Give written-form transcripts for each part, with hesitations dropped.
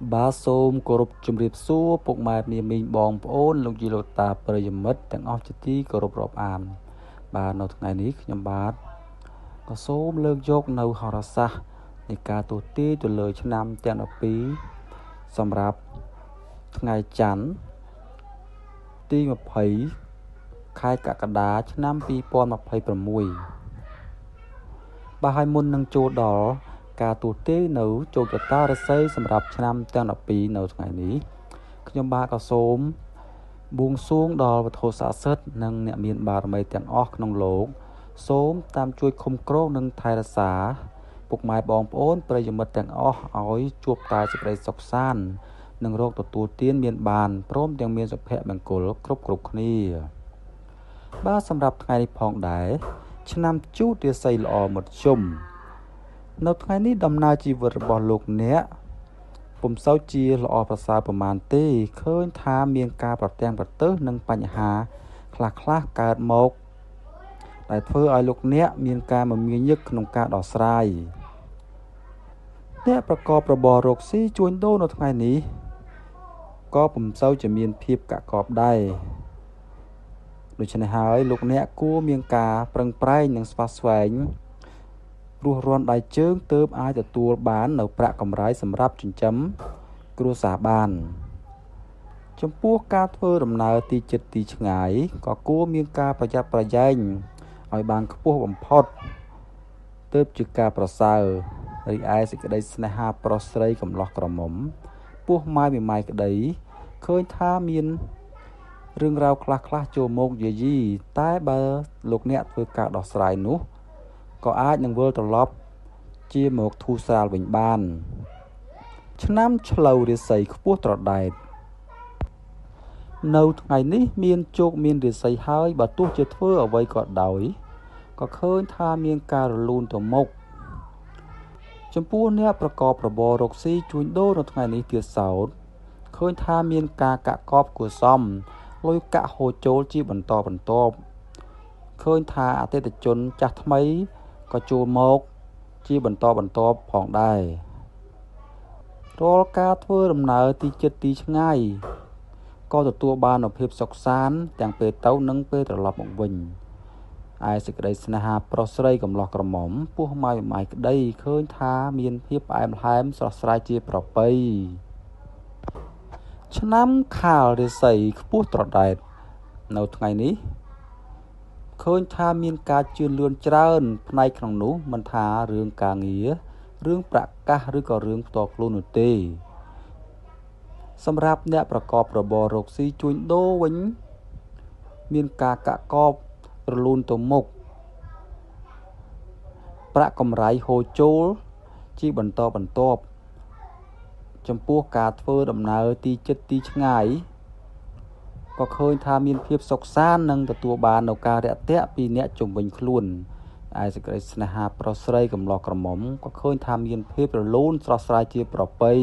Ba sôm cổ rụp chùm riệp xua phục mài mì mình bong ôn lục dì lột tà bờ dùm mítទាំងអស់ជាទីគោរពរាប់អានបាទនៅថ្ងៃនេះខ្ញុំបាទក៏សូមលើកយកនៅហោរាសាស្ត្រនៃការទស្សន៍ទាយទៅលើឆ្នាំទាំង12សម្រាប់ថ្ងៃច័ន្ទទី20ខែកក្កដាឆ្នាំ2026បាទហើយមុននឹងចូលដល់ការទស្សន៍ទាយនៅជោគជតារាសីសម្រាប់ឆ្នាំទាំង12នៅថ្ងៃនេះខ្ញុំបាទក៏សូមបួងសួងដល់វត្ថុស័ក្តិសិទ្ធិនិងអ្នកមានបារមីទាំងអស់ក្នុងលោកសូមតាមជួយคุ้មគ្រងនិងថែរក្សាពុកម៉ែបងប្អូនប្រិយមិត្តទាំងអស់ឲ្យជួបតែសេចក្តីសុខសាន្តនិងរកទទួលទានមានបានព្រមទាំងមានសុភមង្គលគ្រប់គ្នាបាទសម្រាប់ថ្ងៃនេះផងដែរឆ្នាំជូតរាសីល្អមធ្យមនៅថ្ងៃនេះដំណើរជីវិតរបស់លោកអ្នកពុំសូវជាល្អប្រសើរប្រមាណទេឃើញថាមានការប្រទាំងប្រទើសនិងបញ្ហាខ្លះកើតមកដែលធ្វើឲ្យលោកអ្នកមានការមមាញឹកក្នុងការដោះស្រាយអ្នកប្រកបរបររកស៊ីជួញដូរនៅថ្ងៃនេះក៏ពុំសូវជាមានភាពកាក់កបដែរដូច្នេះហើយលោកអ្នកគួរមានការប្រឹងប្រែងនិងស្វាស្វែងរស់រាន់ដៃជើងទើបអាចទទួលបាននៅប្រាក់កម្រៃសម្រាប់ចិញ្ចឹមគ្រួសារបានចំពោះការធ្វើដំណើរទីជិតទីឆ្ងាយក៏គួរមានការប្រយ័ត្នប្រយែងឲ្យបានខ្ពស់បំផុតទើបជាការប្រសើររីឯសេចក្តីស្នេហាប្រុសស្រីកំឡោះក្រមុំពោះម៉ាយមេម៉ាយក្តីឃើញថាមានរឿងរ៉ាវខ្លះចូលមកយាយីតែបើលោកអ្នកធ្វើការដោះស្រាយនោះក៏អាចនឹងវិលត្រឡប់ជាមកធូរស្រាលវិញបានឆ្នាំឆ្លូវរាសីខ្ពស់ត្រដែតនៅថ្ងៃនេះមានជោគមានរាសីហើយបើទោះជាធ្វើអ្វីក៏ដោយក៏ឃើញថាមានការរលូនទៅមុខចំពោះអ្នកប្រកបរបររកស៊ីជួញដូរនៅថ្ងៃនេះទៀតសោតឃើញថាមានការកាក់កបគួរសមលុយកាក់ហូរចូលជាបន្តបន្ទាប់ឃើញថាអតិថិជនចាស់ថ្មីក៏ចូលមកជាបន្តបន្ទាប់ផងដែររាល់ការធ្វើដំណើរទីជិតទីឆ្ងាយក៏ទទួលបាននូវភាពសុខសាន្តទាំងពេលទៅនិងពេលត្រឡប់មកវិញឯសេចក្តីស្នេហាប្រុសស្រីកំឡោះក្រមុំពោះម៉ាយម៉ាយក្តីឃើញថាមានភាពផ្អែមល្ហែមស្រស់ស្រាយជាប្រពៃឆ្នាំខាលរាសីខ្ពស់ត្រដែតនៅថ្ងៃនេះឃើញថាមានការជឿនលឿនច្រើនផ្នែកក្នុងនោះមិនថារឿងការងាររឿងប្រកាសឬក៏រឿងផ្ទាល់ខ្លួននោះទេសម្រាប់អ្នកប្រកបរបររកស៊ីជួញដូរវិញមានការកាក់កបរលូនទៅមុខប្រាក់កម្រៃហូរចូលជាបន្តបន្ទាប់ចំពោះការធ្វើដំណើរទីជិតទីឆ្ងាយក៏ឃើញថាមានភាពសុខសាន្តនិងទទួលបាននូវការរាក់ទាក់ពីអ្នកជុំវិញខ្លួនឯសេចក្តីស្នេហាប្រុសស្រីកំឡោះក្រមុំក៏ឃើញថាមានភាពរលូនស្រស់ស្រាយជាប្រពៃ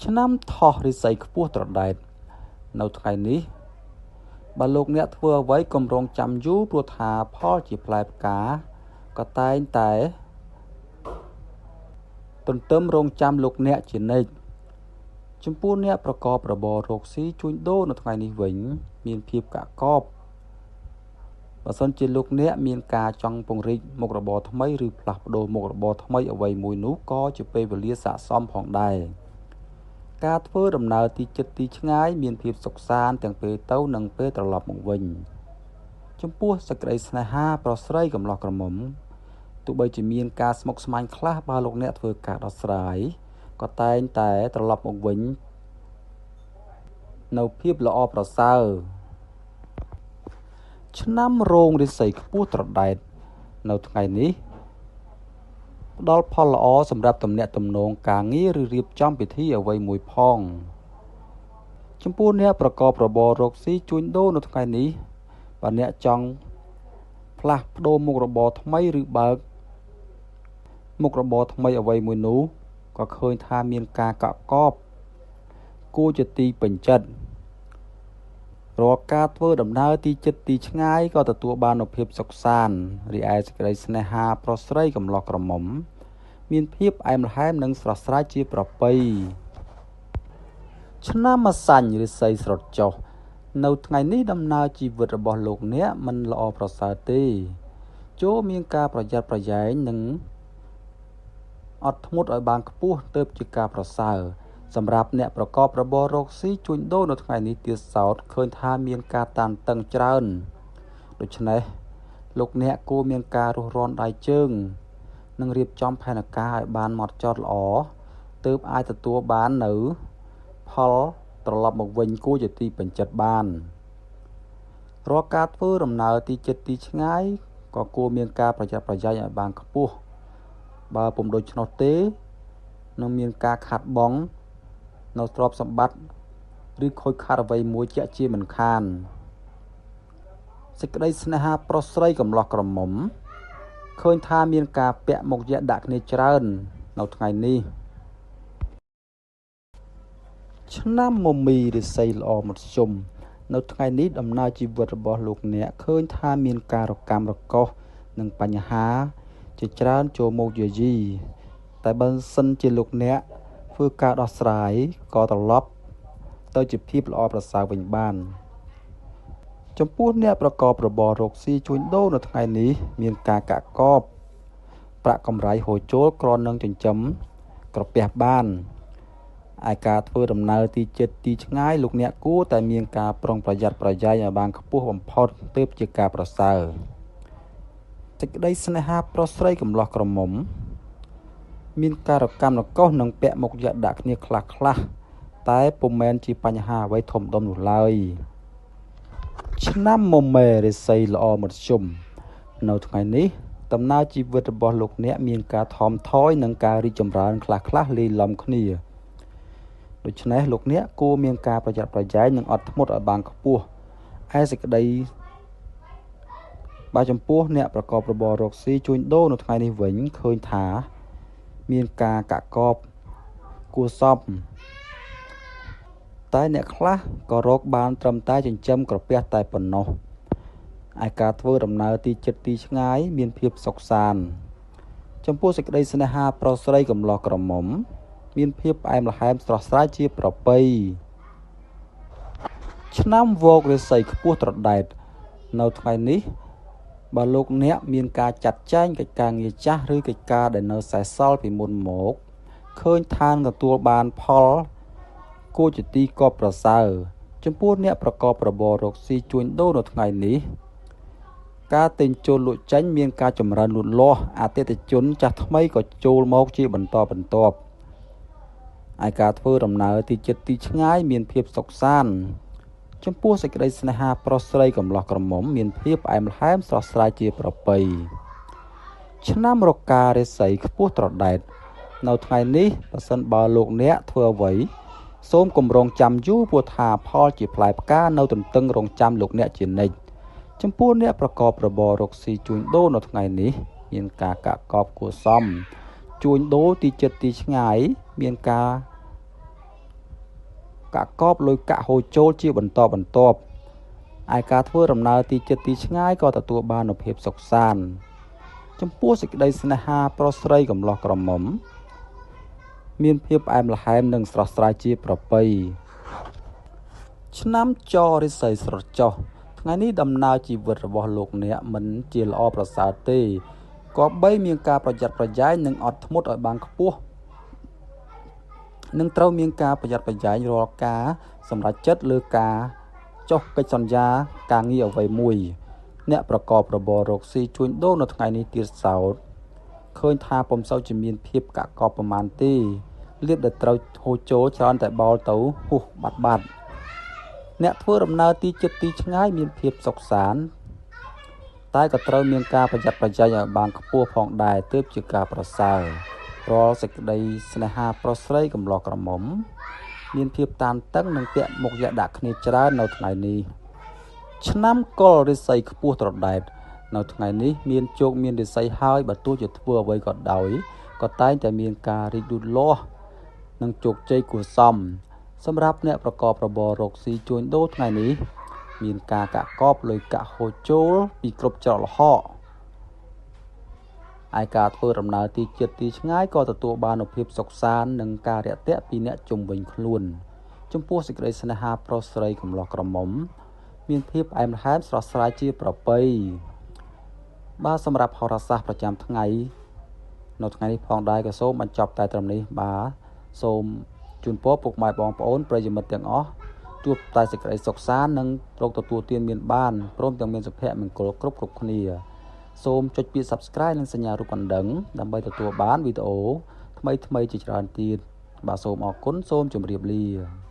ឆ្នាំថោះរាសីខ្ពស់ត្រដែតនៅថ្ងៃនេះបើលោកអ្នកធ្វើអ្វីកុំរងចាំយូរព្រោះថាផលជាផ្លែផ្កាក៏តែងតែទន្ទឹមរង់ចាំលោកអ្នកជានិច្ចចំពោះអ្នកប្រកបរបររកស៊ីជួញដូរនៅថ្ងៃនេះវិញមានភាពកាក់កបបើសិនជាលោកអ្នកមានការចង់ពង្រីកមុខរបរថ្មីឬផ្លាស់ប្ដូរមុខរបរថ្មីអ្វីមួយនោះក៏ជាពេលវេលាស័ក្តិសមផងដែរការធ្វើដំណើរទីជិតទីឆ្ងាយមានភាពសុខសាន្តទាំងពេលទៅនិងពេលត្រឡប់មកវិញចំពោះសេចក្តីស្នេហាប្រុសស្រីកំឡោះក្រមុំទោះបីជាមានការស្មុគស្មាញខ្លះបើលោកអ្នកធ្វើការដោះស្រាយក៏តែងតែត្រឡប់មកវិញនៅភាពល្អប្រសើរឆ្នាំរោងរាសីខ្ពស់ត្រដែតនៅថ្ងៃនេះផ្ដល់ផលល្អសម្រាប់ទំនាក់ទំនងការងារឬរៀបចំពិធីអ្វីមួយផងចំពោះអ្នកប្រកបរបររកស៊ីជួញដូរនៅថ្ងៃនេះបើអ្នកចង់ផ្លាស់ប្ដូរមុខរបរថ្មីឬបើកមុខរបរថ្មីអ្វីមួយនោះក៏ឃើញថាមានការកាក់កបគួរជាទីពេញចិត្តរាល់ការធ្វើដំណើរទីជិតទីឆ្ងាយក៏ទទួលបាននូវភាពសុខសាន្តរីឯសេចក្តីស្នេហាប្រុសស្រីកំឡោះក្រមុំ មានភាពផ្អែមល្ហែមនិងស្រស់ស្រាយជាប្រពៃឆ្នាំម្សាញ់ឬស្សីស្រុតចុះនៅថ្ងៃនេះដំណើរជីវិតរបស់លោកអ្នកមិនល្អប្រសើរទេចូលមានការប្រយ័ត្នប្រយែងនិងអត់ធ្មត់ឲ្យបានខ្ពស់ទើបជាការប្រសើរសម្រាប់អ្នកប្រកបរបររកស៊ីជួញដូរនៅថ្ងៃនេះទៀតសោតឃើញថាមានការតានតឹងច្រើនដូច្នេះលោកអ្នកគួរមានការរុះរាន់ដៃជើងនិងរៀបចំផែនការឲ្យបានហ្មត់ចត់ល្អទើបអាចទទួលបាននៅផលត្រឡប់មកវិញគួរជាទីពេញចិត្តបានរាល់ការធ្វើដំណើរទីជិតទីឆ្ងាយក៏គួរមានការប្រយ័ត្នប្រយែងឲ្យបានខ្ពស់បើពុំដូច្នោះទេនឹងមានការខាត់បងនៅទ្រព្យសម្បត្តិឬខូចខាតអ្វីមួយជាក់ជាមិនខានសេចក្តីស្នេហាប្រុសស្រីកំឡោះក្រមុំឃើញថាមានការពាក់មុខយៈដាក់គ្នាច្រើននៅថ្ងៃនេះឆ្នាំមមីរិស័យល្អមធ្យមនៅថ្ងៃនេះដំណើរជីវិតរបស់លោកអ្នកឃើញថាមានការរកាំរកូសនិងបញ្ហាជាច្រើនចូលមកយាយីតែបើសិនជាលោកអ្នកធ្វើការដោះស្រាយក៏ត្រឡប់ទៅជាភាពល្អប្រសើរវិញបានចំពោះអ្នកប្រកបរបររកស៊ីជួញដូរនៅថ្ងៃនេះមានការកាក់កបប្រាក់កម្រៃហូរចូលគ្រាន់នឹងចិញ្ចឹមក្រពះបានឯការធ្វើដំណើរទីជិតទីឆ្ងាយលោកអ្នកគួរតែមានការប្រុងប្រយ័ត្នប្រយែងឲ្យបានខ្ពស់បំផុតទើបជាការប្រសើរសេចក្តីស្នេហាប្រុសស្រីកំឡោះក្រមុំមានការរកាំរកូសនិងពាក់មុខយៈដាក់គ្នាខ្លះតែពុំមែនជាបញ្ហាអ្វីធំដុំនោះឡើយឆ្នាំមមេរិស័យល្អមធ្យមនៅថ្ងៃនេះដំណើរជីវិតរបស់លោកអ្នកមានការថមថយនិងការរីកចម្រើនខ្លះលាយឡំគ្នាដូច្នេះលោកអ្នកគួរមានការប្រយ័ត្នប្រយែងនិងអត់ធ្មត់ឲ្យបានខ្ពស់ឯសេចក្តីបើចំពោះអ្នកប្រកបរបររកស៊ីជួញដូរនៅថ្ងៃនេះវិញឃើញថាមានការកាក់កបគួរសមតែអ្នកខ្លះក៏រកបានត្រឹមតែចិញ្ចឹមក្រពះតែប៉ុណ្ណោះឯការធ្វើដំណើរទីជិតទីឆ្ងាយមានភាពសុខសាន្តចំពោះសេចក្តីស្នេហាប្រុសស្រីកំឡោះក្រមុំមានភាពផ្អែមល្ហែមស្រស់ស្រាយជាប្រពៃឆ្នាំវោករាសីខ្ពស់ត្រដែតនៅថ្ងៃនេះបើលោកអ្នកមានការចាត់ចែងកិច្ចការងារចាស់ឬកិច្ចការដែលនៅសេសសល់ពីមុនមកឃើញថានឹងទទួលបានផលគួរជាទីកប់ប្រសើរចំពោះអ្នកប្រកបរបររកស៊ីជួញដូរនៅថ្ងៃនេះការទិញចូលលក់ចេញមានការចម្រើនលូតលាស់អតិថិជនចាស់ថ្មីក៏ចូលមកជាបន្តបន្ទាប់ឯការធ្វើដំណើរទីជិតទីឆ្ងាយមានភាពសុខសាន្តចំពោះសេចក្តីស្នេហាប្រុសស្រីកំឡោះក្រមុំមានភាពផ្អែមល្ហែមស្រស់ស្រាយជាប្រពៃឆ្នាំរការាសីខ្ពស់ត្រដែតនៅថ្ងៃនេះបើសិនបើលោកអ្នកធ្វើអ្វីសូមគម្រោងចាំយូរព្រោះថាផលជាផ្លែផ្កានៅទន្ទឹងរង់ចាំលោកអ្នកជានិច្ចចំពោះអ្នកប្រកបរបររកស៊ីជួញដូរនៅថ្ងៃនេះមានការកាក់កបគួរសមជួញដូរទីជិតទីឆ្ងាយមានការកាក់កបលុយកាក់ហូរចូលជាបន្តបន្ទាប់ឯការធ្វើដំណើរទីជិតទីឆ្ងាយក៏ទទួលបាននូវភាពសុខសាន្តចំពោះសេចក្តីស្នេហាប្រុសស្រីកំឡោះក្រមុំមានភាពផ្អែមល្ហែមនិងស្រស់ស្រាយជាប្រពៃឆ្នាំចរិស័យស្រស់ចុះថ្ងៃនេះដំណើរជីវិតរបស់លោកអ្នកមិនជាល្អប្រសើរទេក៏បីមានការប្រយ័ត្នប្រយែងនិងអត់ធ្មត់ឲ្យបានខ្ពស់នឹងត្រូវមានការប្រយ័ត្នប្រយែងរាល់ការសម្រេចចិត្តលើការចុះកិច្ចសន្យាការងារអ្វីមួយអ្នកប្រកបរបររកស៊ីជួញដូរនៅថ្ងៃនេះទៀតសោតឃើញថាពុំសូវជាមានភាពកាក់កបប្រមាណទេលៀបដែលត្រូវហូរចូលច្រើនតែបោលទៅហួសបាត់អ្នកធ្វើដំណើរទីជិតទីឆ្ងាយមានភាពសុខសាន្តតែក៏ត្រូវមានការប្រយ័ត្នប្រយែងឲ្យបានខ្ពស់ផងដែរទើបជាការប្រសើររាល់សេចក្តីស្នេហាប្រុសស្រីកំឡោះក្រមុំមានភាពតានតឹងនិងពាក់មុខយៈដាក់គ្នាច្រើននៅថ្ងៃនេះឆ្នាំកុលរិស័យខ្ពស់ត្រដែតនៅថ្ងៃនេះមានជោគមានរិស័យហើយបើទោះជាធ្វើអ្វីក៏ដោយក៏តែងតែមានការរីកលូតលាស់និងជោគជ័យគួរសមសម្រាប់អ្នកប្រកបរបររកស៊ីជួញដូរថ្ងៃនេះមានការកាក់កបលុយកាក់ហូរចូលពីគ្រប់ច្រកល្ហក ឯការធ្វើដំណើរទីជិតទីឆ្ងាយក៏ទទួលបាននូវភាពសុខសាន្តនិងការរាក់ទាក់ពីអ្នកជុំវិញខ្លួនចំពោះសេចក្តីស្នេហាប្រុសស្រីកំឡោះក្រមុំមានភាពផ្អែមល្ហែមស្រស់ស្រាយជាប្រពៃបាទសម្រាប់ហោរាសាស្ត្រប្រចាំថ្ងៃនៅថ្ងៃនេះផងដែរក៏សូមបញ្ចប់តែត្រឹមនេះបាទសូមជូនពរពុកម៉ែបងប្អូនប្រិយមិត្តទាំងអស់ជួបតែសេចក្តីសុខសាន្តនិងរកទទួលទានមានបានព្រមទាំងមានសុភមង្គលគ្រប់គ្នាសូមចុចពាក្យ Subscribe និងសញ្ញារូបកណ្ដឹងដើម្បីទទួលបានវីដេអូថ្មីៗជាច្រើនទៀតបាទសូមអរគុណសូមជម្រាបលា